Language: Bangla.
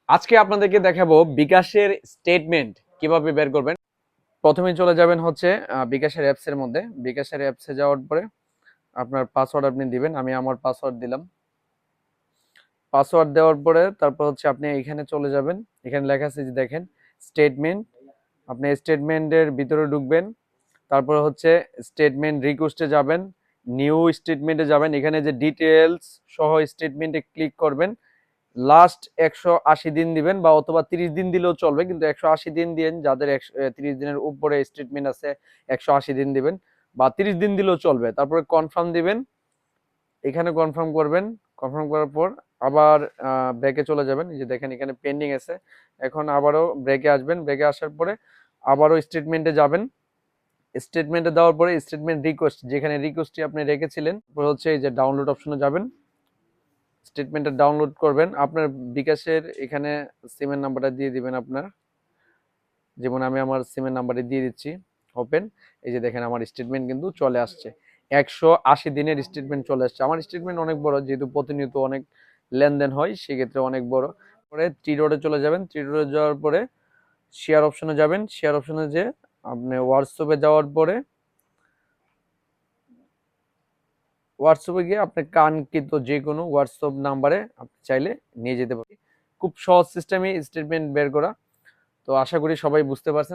আজকে আপনাদেরকে দেখাবো বিকাশের স্টেটমেন্ট কিভাবে বের করবেন। প্রথমে চলে যাবেন হচ্ছে বিকাশের অ্যাপস এর মধ্যে। বিকাশের অ্যাপসে যাওয়ার পরে আপনার পাসওয়ার্ড আপনি দিবেন। আমি আমার পাসওয়ার্ড দিলাম। পাসওয়ার্ড দেওয়ার পরে তারপর হচ্ছে আপনি এখানে চলে যাবেন। এখানে লেখা আছে যে দেখেন স্টেটমেন্ট। আপনি স্টেটমেন্টের ভিতরে ঢুকবেন। তারপর হচ্ছে স্টেটমেন্ট রিকোয়েস্টে যাবেন, নিউ স্টেটমেন্টে যাবেন। এখানে যে ডিটেলস সহ স্টেটমেন্টে ক্লিক করবেন। লাস্ট 180 দিন দিবেন বা অথবা 30 দিন দিলেও চলবে, কিন্তু 180 দিন দিন। যাদের 30 দিনের উপরে স্টেটমেন্ট আছে 180 দিন দিবেন, বা 30 দিন দিলেও চলবে। তারপরে কনফার্ম দিবেন। এখানে কনফার্ম করবেন। কনফার্ম করার পর আবার ব্রেকে চলে যাবেন। এই যে দেখেন এখানে পেন্ডিং আছে। এখন আবারও ব্রেকে আসবেন। ব্রেকে আসার পরে আবারও স্টেটমেন্টে যাবেন। স্টেটমেন্টে দেওয়ার পরে স্টেটমেন্ট রিকোয়েস্ট, যেখানে রিকোয়েস্টটি আপনি রেখেছিলেন, হচ্ছে এই যে ডাউনলোড অপশনে যাবেন। স্টেটমেন্টটা ডাউনলোড করবেন। আপনার বিকাশের এখানে সিমের নাম্বারটা দিয়ে দিবেন আপনার। যেমন আমি আমার সিমের নাম্বারটা দিয়ে দিচ্ছি। ওপেন। এই যে দেখেন আমার স্টেটমেন্ট কিন্তু চলে আসছে। 180 দিনের স্টেটমেন্ট চলে আসছে। আমার স্টেটমেন্ট অনেক বড়, যেহেতু প্রতিনিয়ত অনেক লেনদেন হয়, সেক্ষেত্রে অনেক বড়। পরে থ্রি ডটে চলে যাবেন। থ্রি ডটে যাওয়ার পরে শেয়ার অপশনে যাবেন। শেয়ার অপশনে যে আপনি হোয়াটসঅ্যাপে যাওয়ার পরে হোয়াটসঅ্যাপে গিয়ে আপনি কাঙ্ক্ষিত যে কোনো হোয়াটসঅ্যাপ নাম্বারে আপনি চাইলে নিয়ে যেতে পারেন। খুব সহজ সিস্টেমে স্টেটমেন্ট বের করা। তো আশা করি সবাই বুঝতে পারছেন।